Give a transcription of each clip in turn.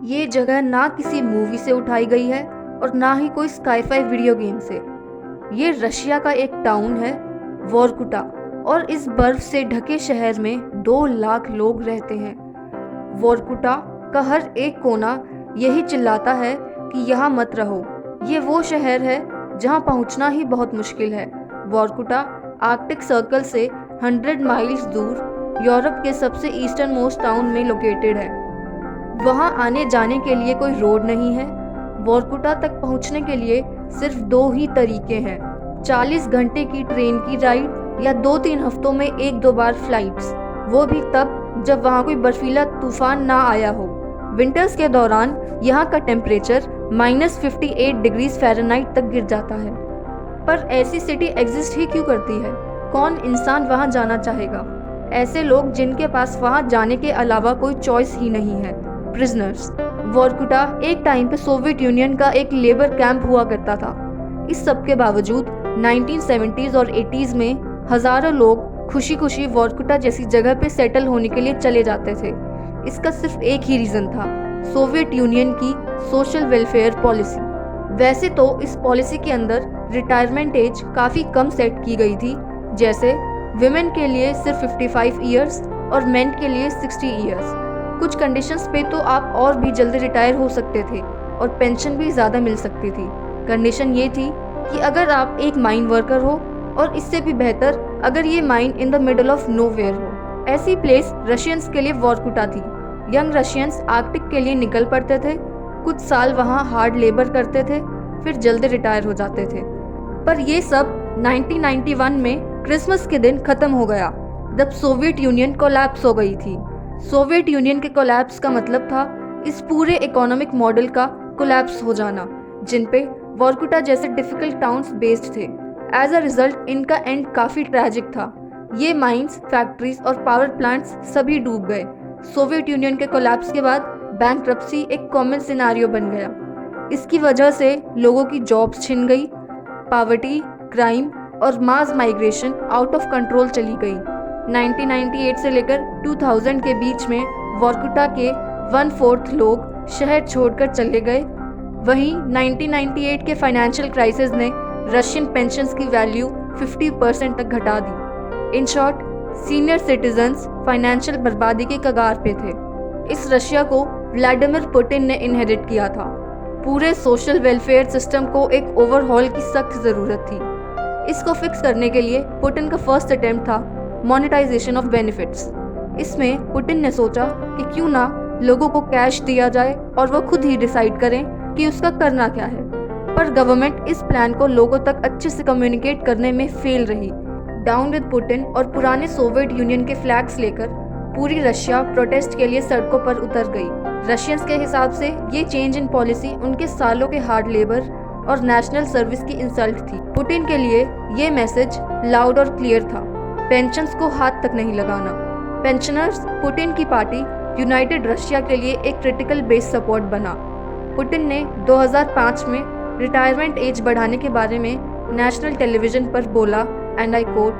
ये जगह ना किसी मूवी से उठाई गई है और ना ही कोई स्काईफाई वीडियो गेम से। ये रशिया का एक टाउन है, वोरकुटा, और इस बर्फ से ढके शहर में 2 लाख लोग रहते हैं। वोरकुटा का हर एक कोना यही चिल्लाता है कि यहाँ मत रहो। ये वो शहर है जहाँ पहुँचना ही बहुत मुश्किल है। वोरकुटा आर्कटिक सर्कल से 100 माइल्स दूर यूरोप के सबसे ईस्टर्न मोस्ट टाउन में लोकेटेड है। वहाँ आने जाने के लिए कोई रोड नहीं है। वोरकुटा तक पहुँचने के लिए सिर्फ 2 ही तरीके हैं, 40 घंटे की ट्रेन की राइड या 2-3 हफ्तों में 1-2 बार फ्लाइट्स, वो भी तब जब वहाँ कोई बर्फीला तूफान ना आया हो। विंटर्स के दौरान यहाँ का टेम्परेचर -58 डिग्रीज फ़ारेनहाइट तक गिर जाता है। पर ऐसी सिटी एग्जिस्ट ही क्यों करती है? कौन इंसान वहाँ जाना चाहेगा? ऐसे लोग जिनके पास वहाँ जाने के अलावा कोई चॉइस ही नहीं है, प्रिजनर्स। वोरकुटा एक टाइम पे सोवियत यूनियन का एक लेबर कैंप हुआ करता था। इस सब के बावजूद 1970s और 80s में हजारों लोग खुशी खुशी वोरकुटा जैसी जगह पे सेटल होने के लिए चले जाते थे। इसका सिर्फ एक ही रीज़न था, सोवियत यूनियन की सोशल वेलफेयर पॉलिसी। वैसे तो इस पॉलिसी के अंदर रिटायरमेंट एज काफ़ी कम सेट की गई थी, जैसे विमेन के लिए सिर्फ 55 ईयर्स और मेन के लिए 60 ईयर्स। कुछ कंडीशंस पे तो आप और भी जल्दी रिटायर हो सकते थे और पेंशन भी ज़्यादा मिल सकती थी। कंडीशन ये थी कि अगर आप एक माइन वर्कर हो, और इससे भी बेहतर अगर ये mine in the middle of nowhere हो। ऐसी प्लेस रशियंस के लिए वोरकुटा थी। यंग रशियंस आर्कटिक के लिए निकल पड़ते थे, कुछ साल वहाँ हार्ड लेबर करते थे, फिर जल्दी रिटायर हो जाते थे। पर ये सब 1991 में क्रिसमस के दिन ख़त्म हो गया, जब सोवियत यूनियन कोलैप्स हो गई थी। सोवियत यूनियन के कोलैप्स का मतलब था इस पूरे इकोनॉमिक मॉडल का कोलैप्स हो जाना, जिन पे वोरकुटा जैसे डिफिकल्ट टाउन्स बेस्ड थे। एज अ रिजल्ट इनका एंड काफ़ी ट्रैजिक था। ये माइंस, फैक्ट्रीज और पावर प्लांट्स सभी डूब गए। सोवियत यूनियन के कोलैप्स के बाद बैंकरप्सी एक कॉमन सिनारियो बन गया। इसकी वजह से लोगों की जॉब्स छिन गई, पॉवर्टी, क्राइम और मास माइग्रेशन आउट ऑफ कंट्रोल चली गई। 1998 से लेकर 2000 के बीच में वोरकुटा के 1/4 लोग शहर छोड़कर चले गए। वहीं 1998 के फाइनेंशियल क्राइसिस ने रशियन पेंशन्स की वैल्यू 50% तक घटा दी। In short, senior citizens financial बर्बादी के कगार पे थे। इस रशिया को व्लादिमीर पुतिन ने इनहेरिट किया था। पूरे सोशल वेलफेयर सिस्टम को एक ओवरहॉल की सख्त ज़रूरत थी। इसको फिक्स करने के लिए पुतिन का फर्स्ट अटेम्प्ट था मोनेटाइजेशन ऑफ बेनिफिट्स। इसमें पुतिन ने सोचा कि क्यों ना लोगों को कैश दिया जाए और वो खुद ही डिसाइड करें कि उसका करना क्या है। पर गवर्नमेंट इस प्लान को लोगों तक अच्छे से कम्युनिकेट करने में फेल रही। डाउन विद पुतिन और पुराने सोवियत यूनियन के फ्लैग्स लेकर पूरी रशिया प्रोटेस्ट के लिए सड़कों पर उतर गई। रशियंस के हिसाब से ये चेंज इन पॉलिसी उनके सालों के हार्ड लेबर और नेशनल सर्विस की इंसल्ट थी। पुतिन के लिए ये मैसेज लाउड और क्लियर था, पेंशन्स को हाथ तक नहीं लगाना। पेंशनर्स पुतिन की पार्टी यूनाइटेड रशिया के लिए एक क्रिटिकल बेस सपोर्ट बना। पुतिन ने 2005 में रिटायरमेंट एज बढ़ाने के बारे में नेशनल टेलीविजन पर बोला, and I quote,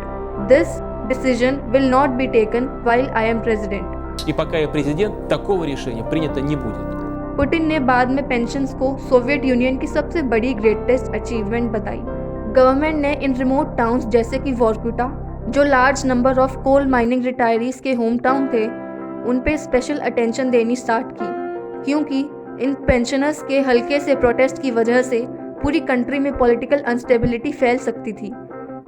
this decision will not be taken while I am president. И пока я президент, такого решения принято не будет. Putin ने बाद में पेंशन्स को सोवियत यूनियन की सबसे बड़ी ग्रेटेस्ट अचीवमेंट बताई। गवर्नमेंट ने इन रिमोट टाउन्स जैसे कि वोरकुटा, जो large number of coal mining retirees के होम टाउन थे, उन पे स्पेशल अटेंशन देनी स्टार्ट की, क्योंकि इन पेंशनर्स के हल्के से प्रोटेस्ट की वजह से पूरी कंट्री में पॉलिटिकल अनस्टेबिलिटी फैल सकती थी।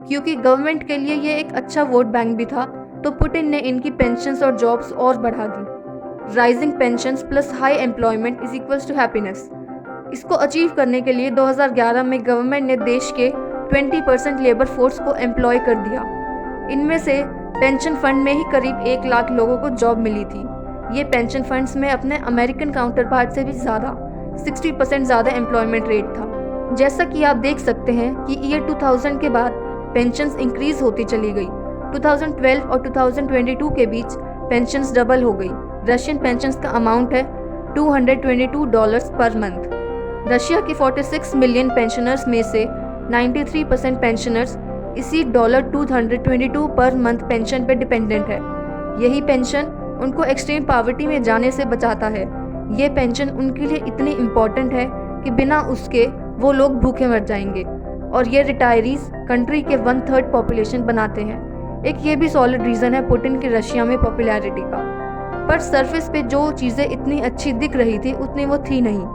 क्योंकि गवर्नमेंट के लिए ये एक अच्छा वोट बैंक भी था, तो पुतिन ने इनकी पेंशन्स और जॉब्स और बढ़ा दी। Rising pensions plus high employment is equals to happiness. इसको अचीव करने के लिए 2011 में गवर्नमेंट ने देश के 20% लेबर फोर्स को एम्प्लॉय कर दिया। इनमें से पेंशन फंड में ही करीब 1 लाख लोगों को जॉब मिली थी। ये पेंशन फंड्स में अपने अमेरिकन काउंटर पार्ट से भी ज़्यादा 60% ज़्यादा एम्प्लॉयमेंट रेट था। जैसा कि आप देख सकते हैं कि ईयर 2000 के बाद पेंशन्स इंक्रीज होती चली गई। 2012 और 2022 के बीच पेंशन्स डबल हो गई। रशियन पेंशन्स का अमाउंट है $222 पर मंथ। रशिया के 46 मिलियन पेंशनर्स में से 93% पेंशनर्स इसी $222 पर मंथ पेंशन पे डिपेंडेंट है। यही पेंशन उनको एक्सट्रीम पॉवर्टी में जाने से बचाता है। ये पेंशन उनके लिए इतनी इम्पॉर्टेंट है कि बिना उसके वो लोग भूखे मर जाएंगे। और ये रिटायरीज कंट्री के 1/3 पॉपुलेशन बनाते हैं। एक ये भी सॉलिड रीज़न है पुतिन की रशिया में पॉपुलैरिटी का। पर सरफेस पे जो चीज़ें इतनी अच्छी दिख रही थी उतनी वो थी नहीं।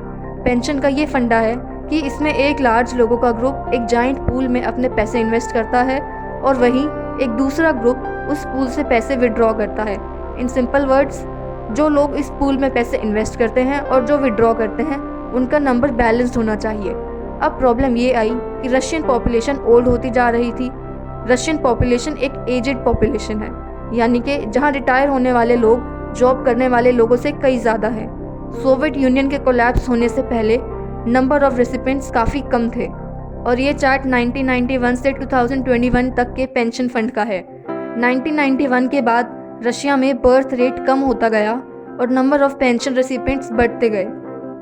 पेंशन का ये फंडा है कि इसमें एक लार्ज लोगों का ग्रुप एक जाइंट पूल में अपने पैसे इन्वेस्ट करता है और वहीं एक दूसरा ग्रुप उस पूल से पैसे विड्रॉ करता है। इन सिंपल वर्ड्स, जो लोग इस पूल में पैसे इन्वेस्ट करते हैं और जो विड्रॉ करते हैं उनका नंबर बैलेंस्ड होना चाहिए। अब प्रॉब्लम ये आई कि रशियन पॉपुलेशन ओल्ड होती जा रही थी। रशियन पॉपुलेशन एक एजेड पॉपुलेशन है, यानी कि जहाँ रिटायर होने वाले लोग जॉब करने वाले लोगों से कई ज़्यादा हैं। सोवियत यूनियन के कोलैप्स होने से पहले नंबर ऑफ रेसिपिएंट्स काफ़ी कम थे। और ये चार्ट 1991 से 2021 तक के पेंशन फंड का है। 1991 के बाद रशिया में बर्थ रेट कम होता गया और नंबर ऑफ पेंशन रेसिपिएंट्स बढ़ते गए।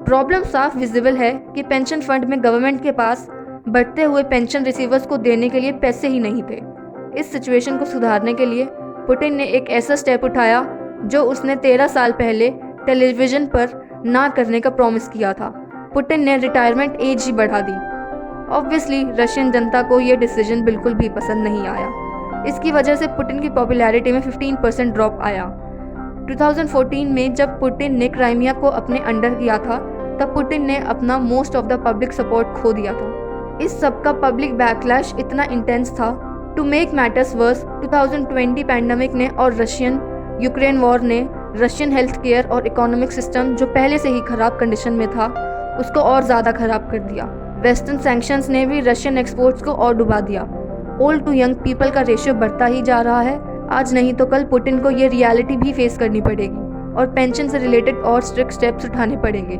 प्रॉब्लम साफ विजिबल है कि पेंशन फंड में गवर्नमेंट के पास बढ़ते हुए पेंशन रिसीवर्स को देने के लिए पैसे ही नहीं थे। इस सिचुएशन को सुधारने के लिए पुतिन ने एक ऐसा स्टेप उठाया जो उसने 13 साल पहले टेलीविज़न पर ना करने का प्रॉमिस किया था। पुतिन ने रिटायरमेंट एज ही बढ़ा दी। ऑब्वियसली रशियन जनता को ये डिसीजन बिल्कुल भी पसंद नहीं आया। इसकी वजह से पुतिन की पॉपुलैरिटी में 15% ड्रॉप आया। 2014 में जब पुतिन ने क्राइमिया को अपने अंडर किया था तब पुतिन ने अपना most of the public support खो दिया था। इस सब का पब्लिक बैकलैश इतना इंटेंस था। To make matters worse, 2020 pandemic ने और रशियन यूक्रेन वॉर ने रशियन हेल्थ केयर और इकोनॉमिक सिस्टम जो पहले से ही खराब कंडीशन में था उसको और ज़्यादा खराब कर दिया। वेस्टर्न सैंक्शंस ने भी रशियन एक्सपोर्ट्स को और डुबा दिया। ओल्ड टू यंग पीपल का रेशियो बढ़ता ही जा रहा है। आज नहीं तो कल पुतिन को ये रियलिटी भी फेस करनी पड़ेगी और पेंशन से रिलेटेड और स्ट्रिक्ट स्टेप्स उठाने पड़ेंगे।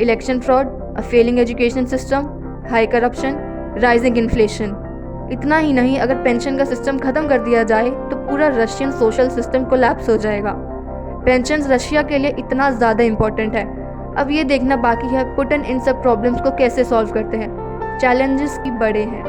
Election fraud, a failing education system, high corruption, rising inflation. इतना ही नहीं, अगर पेंशन का सिस्टम खत्म कर दिया जाए तो पूरा रशियन सोशल सिस्टम कोलैप्स हो जाएगा। पेंशन रशिया के लिए इतना ज़्यादा इम्पोर्टेंट है। अब ये देखना बाकी है पुतिन इन सब प्रॉब्लम्स को कैसे सॉल्व करते हैं। चैलेंजेस की बड़े हैं।